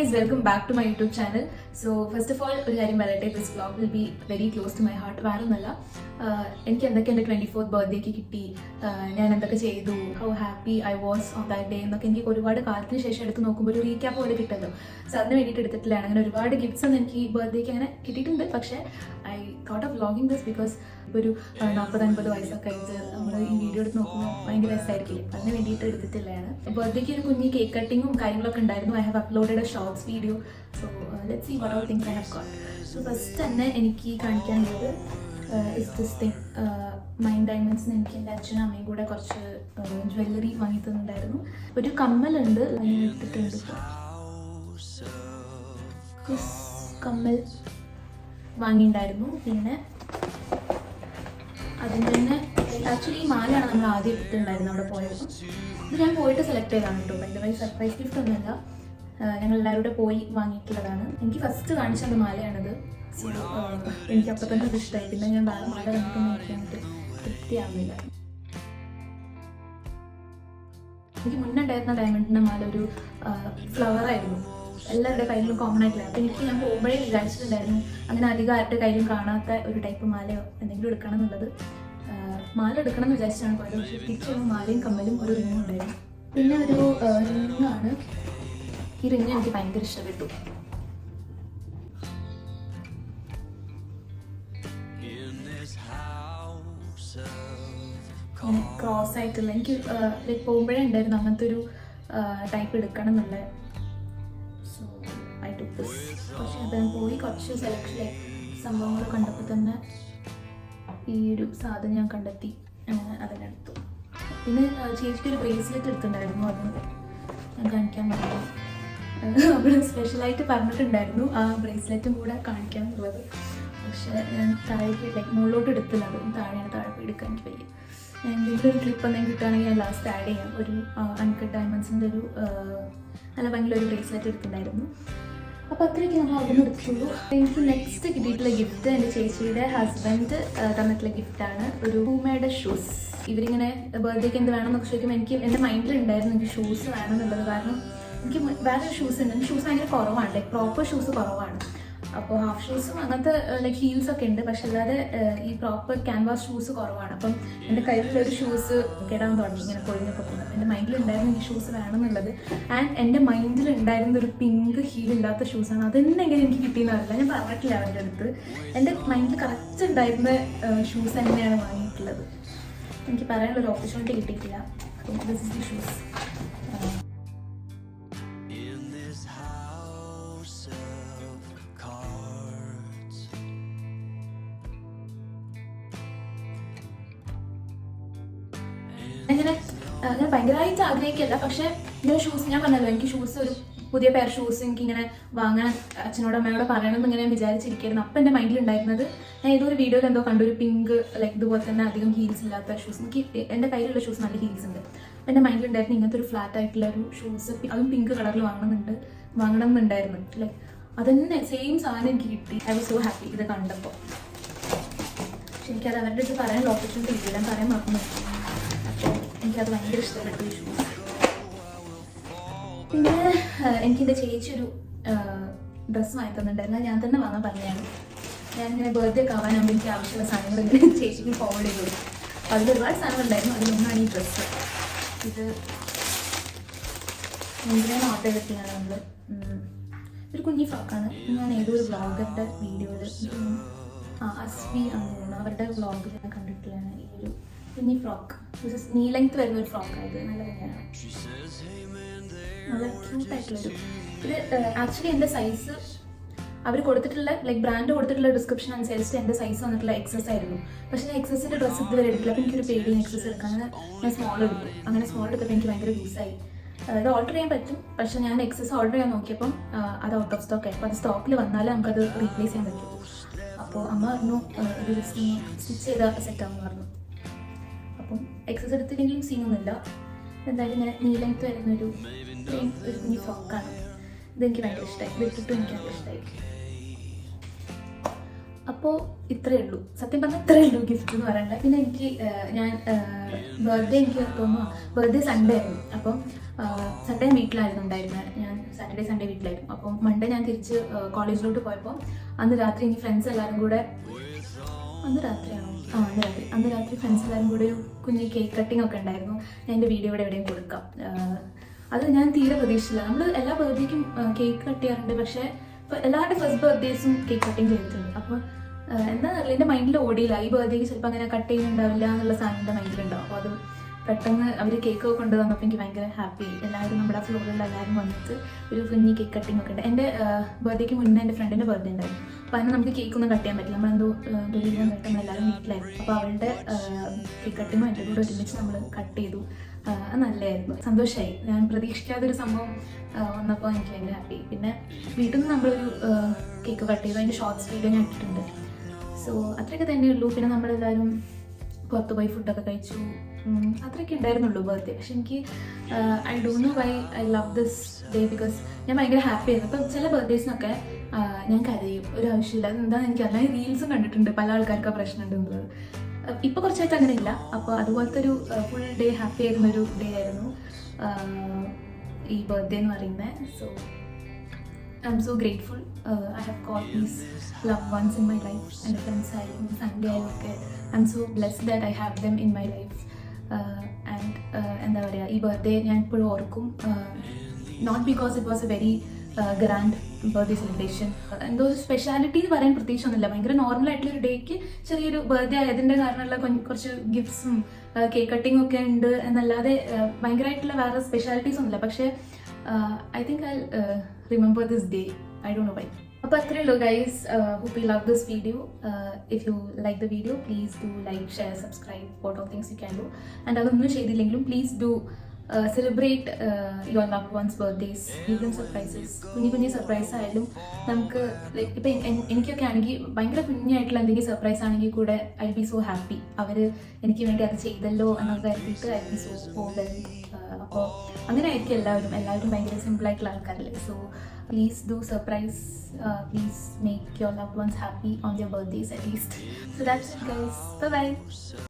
guys, welcome back to my YouTube channel. So first of all, ഒരു കാര്യം പറയട്ടെ, this vlog will be very close to my heart. വേറൊന്നുമല്ല, എനിക്ക് എന്തൊക്കെ എൻ്റെ 24th ബർത്ത്ഡേക്ക് കിട്ടി, ഞാൻ എന്തൊക്കെ ചെയ്തു, how happy I was on that day എന്നൊക്കെ എനിക്ക് ഒരുപാട് കാലത്തിന് ശേഷം എടുത്ത് നോക്കുമ്പോൾ ഒരു റീക്യാപ്പ് പോലെ കിട്ടുമല്ലോ. സോ അതിന് വേണ്ടിയിട്ട് എടുത്തിട്ടില്ലാണ്. അങ്ങനെ ഒരുപാട് ഗിഫ്റ്റ്സ് ഒന്നും എനിക്ക് ഈ ബർത്ത്ഡേക്ക് അങ്ങനെ കിട്ടിയിട്ടുണ്ട്. പക്ഷേ I thought of vlogging this because ഇപ്പോൾ ഒരു 40-50 വയസ്സൊക്കെ ആയിട്ട് നമ്മൾ ഈ വീഡിയോ എടുത്ത് നോക്കുമ്പോൾ ഭയങ്കര രസമായിരിക്കില്ലേ. അതിന് വേണ്ടിയിട്ട് എടുത്തിട്ടില്ലാണ്. ബർത്ത്ഡേക്ക് ഒരു കുഞ്ഞ് കേക്ക് കട്ടിങ്ങും കാര്യങ്ങളൊക്കെ ഉണ്ടായിരുന്നു. I have uploaded a shorts video. So let's see what all things I have got. So first തന്നെ എനിക്ക് കാണിക്കാനുള്ളത് ഇസ് ദിസ് തിങ്. മൈൻഡ് ഡയമണ്ട്സിന് എനിക്ക് എൻ്റെ അച്ഛനും അമ്മയും കൂടെ കുറച്ച് ജ്വല്ലറി വാങ്ങി തന്നിട്ടുണ്ടായിരുന്നു. ഒരു കമ്മലുണ്ട്, അതിന് എടുത്തിട്ടുണ്ട്. കമ്മൽ വാങ്ങിയിട്ടുണ്ടായിരുന്നു. പിന്നെ അതിൻ്റെ തന്നെ ആക്ച്വലി ഈ മാലയാണ് നമ്മൾ ആദ്യം എടുത്തിട്ടുണ്ടായിരുന്നത് അവിടെ പോയപ്പോൾ. ഇത് ഞാൻ പോയിട്ട് സെലക്ട് ചെയ്താണ് കേട്ടോ. ഭയങ്കര വലിയ സർപ്രൈസ് ഗിഫ്റ്റ് ഒന്നുമല്ല, ഞങ്ങൾ എല്ലാവരും കൂടെ പോയി വാങ്ങിയിട്ടുള്ളതാണ്. എനിക്ക് ഫസ്റ്റ് കാണിച്ചത് മാലയാണിത്. എനിക്ക് അപ്പം തന്നെ അത് ഇഷ്ടമായി. പിന്നെ ഞാൻ വേറെ മാല കണ്ടിട്ട് നോക്കിയാൽ തൃപ്തിയാവുന്നില്ല. എനിക്ക് മുന്നേ ഉണ്ടായിരുന്ന ഡയമണ്ടിൻ്റെ മാല ഒരു ഫ്ലവറായിരുന്നു, എല്ലാവരുടെ കയ്യിലും കോമൺ ആയിട്ടില്ല. അപ്പം എനിക്ക് ഞാൻ പോകുമ്പോഴേ വിചാരിച്ചിട്ടുണ്ടായിരുന്നു അങ്ങനെ അധികം ആരുടെ കയ്യിലും കാണാത്ത ഒരു ടൈപ്പ് മാലയോ എന്തെങ്കിലും എടുക്കണം എന്നുള്ളത്. മാല എടുക്കണം എന്ന് വിചാരിച്ചാണ് പോയത്. പക്ഷേ തിരിച്ചു മാലയും കമ്മലും ഒരു റിങ്ങും ഉണ്ടായിരുന്നു. പിന്നെ ഒരു റിങ്ങാണ്. ഈ റിങ് എനിക്ക് ഭയങ്കര ഇഷ്ടപ്പെട്ടു. ക്രോസ് ആയിട്ടുള്ള എനിക്ക് പോകുമ്പോഴേ ഉണ്ടായിരുന്നു അങ്ങനത്തെ ഒരു ടൈപ്പ് എടുക്കണം എന്നുള്ള. So I took this. പക്ഷേ അത് പോയി കുറച്ച് സെലക്ഷൻ സംഭവങ്ങൾ കണ്ടപ്പോൾ തന്നെ ഈ ഒരു സാധനം ഞാൻ കണ്ടെത്തി, അതിനെടുത്തു. പിന്നെ ചേച്ചിക്കൊരു ബ്രേസ്ലെറ്റ് എടുത്തിട്ടുണ്ടായിരുന്നു, അത് ഞാൻ കാണിക്കാൻ പറഞ്ഞു. അവിടെ സ്പെഷ്യലായിട്ട് പറഞ്ഞിട്ടുണ്ടായിരുന്നു ആ ബ്രേസ്ലെറ്റും കൂടെ കാണിക്കാനുള്ളത്. പക്ഷേ ഞാൻ താഴേക്ക് മുകളിലോട്ട് എടുത്തില്ല, അതും താഴെ പോയി എടുക്കാൻ എനിക്ക് വയ്യ. എന്തെങ്കിലും ഒരു ക്ലിപ്പ് എന്തെങ്കിലും കിട്ടുകയാണെങ്കിൽ ഞാൻ ലാസ്റ്റ് ആഡ് ചെയ്യാം. ഒരു അൺകട്ട് ഡയമണ്ട്സിൻ്റെ ഒരു നല്ല ഭയങ്കര ഒരു ബ്രേസ്ലെറ്റ് എടുത്തിട്ടുണ്ടായിരുന്നു. അപ്പോൾ അത്രയൊക്കെ നമ്മൾ അവിടെ നിന്ന് എടുത്തുള്ളൂ. എനിക്ക് നെക്സ്റ്റ് കിട്ടിയിട്ടുള്ള ഗിഫ്റ്റ് എൻ്റെ ചേച്ചിയുടെ ഹസ്ബൻഡ് തന്നിട്ടുള്ള ഗിഫ്റ്റാണ്. ഒരു ഹൂമേഡ് ഷൂസ്. ഇവരിങ്ങനെ ബർത്ത്ഡേക്ക് എന്ത് വേണമെന്നൊക്കെ ചോദിക്കുമ്പോൾ എനിക്ക് എൻ്റെ മൈൻഡിലുണ്ടായിരുന്നു എനിക്ക് ഷൂസ് വേണമെന്നുള്ളത്. കാരണം എനിക്ക് വേറെ ഷൂസ് ഉണ്ട്, ഷൂസ് ഭയങ്കര കുറവാണ്, ലൈക്ക് പ്രോപ്പർ ഷൂസ് കുറവാണ്. അപ്പോൾ ഹാഫ് ഷൂസും അങ്ങനത്തെ ലൈക്ക് ഹീൽസൊക്കെ ഉണ്ട്, പക്ഷെ അല്ലാതെ ഈ പ്രോപ്പർ ക്യാൻവാസ് ഷൂസ് കുറവാണ്. അപ്പം എൻ്റെ കയ്യിലൊരു ഷൂസ് കേടാൻ തുടങ്ങി, ഇങ്ങനെ കൊഴിഞ്ഞൊക്കെ പോകുന്നത്. എൻ്റെ മൈൻഡിലുണ്ടായിരുന്നു എനിക്ക് ഷൂസ് വേണമെന്നുള്ളത്. ആൻഡ് എൻ്റെ മൈൻഡിലുണ്ടായിരുന്ന ഒരു പിങ്ക് ഹീലില്ലാത്ത ഷൂസാണ്. അതെന്നെങ്ങനെ എനിക്ക് കിട്ടിയെന്നറിയില്ല, ഞാൻ പറഞ്ഞിട്ടില്ല അവരുടെ അടുത്ത്. എൻ്റെ മൈൻഡിൽ കറക്റ്റ് ഉണ്ടായിരുന്ന ഷൂസ് തന്നെയാണ് വാങ്ങിയിട്ടുള്ളത്. എനിക്ക് പറയാനുള്ളൊരു ഓപ്പർച്യൂണിറ്റി കിട്ടിയിട്ടില്ല. This is the shoes. ഞാൻ ഭയങ്കരമായിട്ട് ആഗ്രഹിക്കില്ല, പക്ഷേ ഇങ്ങനെ ഷൂസ് ഞാൻ പറഞ്ഞല്ലോ, എനിക്ക് ഷൂസ് ഒരു പുതിയ പെയർ ഷൂസ് എനിക്കിങ്ങനെ വാങ്ങാൻ അച്ഛനോട് അമ്മയോട് പറയണമെന്ന് ഇങ്ങനെ വിചാരിച്ചിരിക്കുകയായിരുന്നു. അപ്പം എൻ്റെ മൈൻഡിലുണ്ടായിരുന്നത്, ഞാൻ ഏതൊരു വീഡിയോയിൽ എന്തോ കണ്ടു, ഒരു പിങ്ക് ലൈക്ക് ഇതുപോലെ തന്നെ അധികം ഹീൽസ് ഇല്ലാത്ത ഷൂസ്. എനിക്ക് എൻ്റെ കയ്യിലുള്ള ഷൂസ് നല്ല ഹീൽസ് ഉണ്ട്. അപ്പം എൻ്റെ മൈൻഡിലുണ്ടായിരുന്നു ഇങ്ങനത്തെ ഒരു ഫ്ലാറ്റ് ആയിട്ടുള്ള ഒരു ഷൂസ്, അതും പിങ്ക് കളറിൽ വാങ്ങണം എന്നുണ്ടായിരുന്നു. ലൈക്ക് അതന്നെ സെയിം സാധനം എനിക്ക് കിട്ടി. ഐ വാസ് സോ ഹാപ്പി ഇത് കണ്ടപ്പോൾ. പക്ഷെ എനിക്കത് അവരുടെ അടുത്ത് പറയാനുള്ള ഓപ്പർച്യൂണിറ്റി കിട്ടിയില്ല, ഞാൻ പറയാൻ മറന്നു. അപ്പോൾ എനിക്കത് ഭയങ്കര ഇഷ്ടപ്പെട്ടു ഈ ഷൂസ്. പിന്നെ എനിക്കെൻ്റെ ചേച്ചി ഒരു ഡ്രസ്സ് വാങ്ങി തന്നിട്ടുണ്ടായിരുന്നു. ഞാൻ തന്നെ വാങ്ങാൻ പറഞ്ഞതാണ്. ഞാനിങ്ങനെ ബർത്ത്ഡേ ഒക്കെ ആവാനാകുമ്പോൾ എനിക്ക് ആവശ്യമുള്ള സാധനങ്ങൾ ഇങ്ങനെ ചേച്ചിക്ക് ഫോർവേഡ് ചെയ്തു കൊടുക്കും. അപ്പോൾ അതിൽ ഒരുപാട് സാധനങ്ങളുണ്ടായിരുന്നു, അതിലൊന്നാണ് ഈ ഡ്രസ്സ്. ഇത് എന്തിനാണ് ഓർഡർ ചെയ്തിട്ടാണ് നമ്മൾ ഒരു കുഞ്ഞി ഫ്രോക്കാണ്. ഞാൻ ഏതോ ഒരു വ്ളോഗറുടെ വീഡിയോയിൽ അസ്വി അങ്ങനെ അവരുടെ വ്ളോഗിൽ ഞാൻ കണ്ടിട്ടുള്ളതാണ് ഈ ഒരു കുഞ്ഞി ഫ്രോക്ക്. നീ ലെങ്ത് വരുന്ന ഒരു ഫ്രോക്കായത്, നല്ല ഭംഗിയാണ്, നല്ല ക്യൂട്ടായിട്ടുള്ളൊരു. ഇത് ആക്ച്വലി എൻ്റെ സൈസ് അവർ കൊടുത്തിട്ടുള്ള ലൈക്ക് ബ്രാൻഡ് കൊടുത്തിട്ടുള്ള ഡിസ്ക്രിപ്ഷൻ അനുസരിച്ച് എൻ്റെ സൈസ് വന്നിട്ടുള്ള എക്സസ് ആയിരുന്നു. പക്ഷേ ഞാൻ എക്സസിൻ്റെ ഡ്രസ്സ് ഇതുവരെ എടുക്കില്ല. അപ്പോൾ എനിക്കൊരു പേടി എക്സസ് എടുക്കാൻ. ഞാൻ സ്മോൾ എടുത്തു. അങ്ങനെ സ്മോൾ എടുത്തപ്പോൾ എനിക്ക് ഭയങ്കര യൂസായി. ഇത് ഓർഡർ ചെയ്യാൻ പറ്റും, പക്ഷേ ഞാൻ എക്സസ് ഓർഡർ ചെയ്യാൻ നോക്കിയപ്പം അത് ഔട്ട് ഓഫ് സ്റ്റോക്ക് ആയി. അപ്പോൾ അത് സ്റ്റോക്കിൽ വന്നാലേ നമുക്കത് റീപ്ലേസ് ചെയ്യാൻ പറ്റും. അപ്പോൾ അമ്മ പറഞ്ഞു ഇത് ജസ്റ്റ് സ്റ്റിച്ച് ചെയ്ത സെറ്റാണെന്ന് പറഞ്ഞു. അപ്പം എക്സസ് എടുത്തില്ലെങ്കിലും സീനൊന്നുമില്ല. എന്തായാലും ഇങ്ങനെ നീ ലെങ്ത് വരുന്നൊരു കുഞ്ഞി ഫ്രോക്കാണ്. ഇതെനിക്ക് ഭയങ്കര ഇഷ്ടമായി. ഇത് ഇട്ടിട്ടും എനിക്ക് ഭയങ്കര ഇഷ്ടമായി. അപ്പോൾ ഇത്രയേ ഉള്ളൂ, സത്യം പറഞ്ഞാൽ ഇത്രയേ ഉള്ളൂ ഗിഫ്റ്റ് എന്ന് പറയാനുള്ളത്. പിന്നെ എനിക്ക് ഞാൻ ബർത്ത്ഡേ എനിക്ക് തോന്നുന്നു ബർത്ത്ഡേ സൺഡേ ആയിരുന്നു. അപ്പം സൺഡേ ഞാൻ വീട്ടിലായിരുന്നു ഉണ്ടായിരുന്നത്, ഞാൻ സാറ്റർഡേ സൺഡേ വീട്ടിലായിരുന്നു. അപ്പം മൺഡേ ഞാൻ തിരിച്ച് കോളേജിലോട്ട് പോയപ്പോൾ അന്ന് രാത്രി എനിക്ക് ഫ്രണ്ട്സ് എല്ലാവരും കൂടെ, അന്ന് രാത്രി ഫ്രണ്ട്സ് എല്ലാവരും കൂടെ ഒരു കുഞ്ഞ് കേക്ക് കട്ടിംഗ് ഒക്കെ ഉണ്ടായിരുന്നു. ഞാൻ എൻ്റെ വീഡിയോ ഇവിടെ എവിടെയും കൊടുക്കാം. അത് ഞാൻ തീരെ പ്രതീക്ഷിച്ചില്ല. നമ്മൾ എല്ലാ ബർത്ത്ഡേക്കും കേക്ക് കട്ട് ചെയ്യാറുണ്ട്, പക്ഷേ ഇപ്പോൾ എല്ലാവരുടെ ഫസ്റ്റ് ബർത്ത്ഡേസും കേക്ക് കട്ടിങ് ചെയ്തിട്ടുണ്ട്. അപ്പോൾ എന്താണെന്നറിയില്ല, എൻ്റെ മൈൻഡിൽ ഓടിയില്ല ഈ ബർത്ത്ഡേക്ക് ചിലപ്പോൾ അങ്ങനെ കട്ട് ചെയ്യുന്നുണ്ടാവില്ല എന്നുള്ള സാധനം എൻ്റെ മൈൻഡിലുണ്ടാവും. അപ്പോൾ അത് പെട്ടെന്ന് അവർ കേക്ക് കൊണ്ട് വന്നപ്പോൾ എനിക്ക് ഭയങ്കര ഹാപ്പി. എല്ലാവരും നമ്മുടെ ഫ്ലോറിലുള്ള എല്ലാവരും വന്നിട്ട് ഒരു കുഞ്ഞി കേക്ക് കട്ടിംഗ് ഒക്കെ ഉണ്ട്. എൻ്റെ ബർത്ത്ഡേക്ക് മുന്നേ എൻ്റെ ഫ്രണ്ടിൻ്റെ ബർത്ത്ഡേ ഉണ്ടായിരുന്നു. അപ്പോൾ അതിന് നമുക്ക് കേക്കൊന്നും കട്ട് ചെയ്യാൻ പറ്റില്ല, നമ്മളെന്തോ ഡെലിവറി വന്നിട്ട് നമ്മളെല്ലാവരും വീട്ടിലായിരുന്നു. അപ്പോൾ അവളുടെ കേക്ക് കട്ടിങ്ങും എൻ്റെ കൂടെ ഒരുമിച്ച് നമ്മൾ കട്ട് ചെയ്തു. അത് നല്ലതായിരുന്നു, സന്തോഷമായി. ഞാൻ പ്രതീക്ഷിക്കാത്തൊരു സംഭവം വന്നപ്പോൾ എനിക്ക് ഭയങ്കര ഹാപ്പി. പിന്നെ വീട്ടിൽ നിന്ന് നമ്മളൊരു കേക്ക് കട്ട് ചെയ്തു, അതിൻ്റെ ഷോർട്സ് വീഡിയോ ഞാൻ ഇട്ടിട്ടുണ്ട്. സോ അത്രയൊക്കെ തന്നെയുള്ളൂ. പിന്നെ നമ്മളെല്ലാവരും പുറത്ത് പോയി ഫുഡൊക്കെ കഴിച്ചു, അത്രയൊക്കെ ഉണ്ടായിരുന്നുള്ളൂ ബർത്ത്ഡേ. പക്ഷെ എനിക്ക് I don't know why I love this day, because ഞാൻ ഭയങ്കര ഹാപ്പി ആയിരുന്നു. ഇപ്പം ചില ബർത്ത്ഡേസിനൊക്കെ ഞാൻ കരയും, ഒരു ആവശ്യമില്ല. അതെന്താണെന്ന് എനിക്കറിയാം. ഞാൻ റീൽസും കണ്ടിട്ടുണ്ട്, പല ആൾക്കാർക്ക് പ്രശ്നമുണ്ടെന്നുള്ളത്. ഇപ്പോൾ കുറച്ചായിട്ട് അങ്ങനെ ഇല്ല. അപ്പോൾ അതുപോലത്തെ ഒരു ഫുൾ ഡേ ഹാപ്പി ആയിരുന്നൊരു ഡേ ആയിരുന്നു ഈ ബർത്ത്ഡേ എന്ന് പറയുന്നത്. So I am so grateful. I have got these love ones in my life. എൻ്റെ ഫ്രണ്ട്സ് ആയാലും സൺഡേ ആയാലും ഒക്കെ I am so blessed that I have them in my life. And എന്താ പറയുക, ഈ ബർത്ത്ഡേ ഞാൻ ഇപ്പോഴും ഓർക്കും. Not because it was a very grand birthday celebration, എന്തോ ഒരു സ്പെഷ്യാലിറ്റി എന്ന് പറയാൻ പ്രത്യേകിച്ചൊന്നുമില്ല. ഭയങ്കര നോർമൽ ആയിട്ടുള്ള ഒരു ഡേക്ക് ചെറിയൊരു ബർത്ത്ഡേ ആയതിൻ്റെ കാരണമുള്ള കുറച്ച് ഗിഫ്റ്റ്സും കേക്ക് കട്ടിങ്ങും ഒക്കെ ഉണ്ട് എന്നല്ലാതെ ഭയങ്കരമായിട്ടുള്ള വേറെ സ്പെഷ്യാലിറ്റീസ് ഒന്നുമില്ല. പക്ഷേ I think I remember this day. I don't know why. അപ്പോൾ അത്രയേ ഉള്ളൂ guys. Hope you love this video. If you like the video please do like, share, subscribe, what all things you can do. And അതൊന്നും ചെയ്തില്ലെങ്കിലും please do celebrate your love ones birthdays. Give them surprises. കുഞ്ഞു surprise ആയാലും നമുക്ക് like ഇപ്പം എനിക്കൊക്കെ ആണെങ്കിൽ ഭയങ്കര കുഞ്ഞായിട്ടുള്ള എന്തെങ്കിലും സർപ്രൈസ് ആണെങ്കിൽ കൂടെ ഐ ബി സോ ഹാപ്പി. അവർ എനിക്ക് വേണ്ടി അത് ചെയ്തല്ലോ എന്നൊക്കെ കരുതിയിട്ട് ഐ ബി സോ ഓവർ. അപ്പോൾ അങ്ങനെ ആയിരിക്കും എല്ലാവരും ഭയങ്കര സിമ്പിളായിട്ടുള്ള ആൾക്കാരല്ലേ. So please do surprise, please make your loved ones happy on their birthdays at least. So that's it guys, bye bye.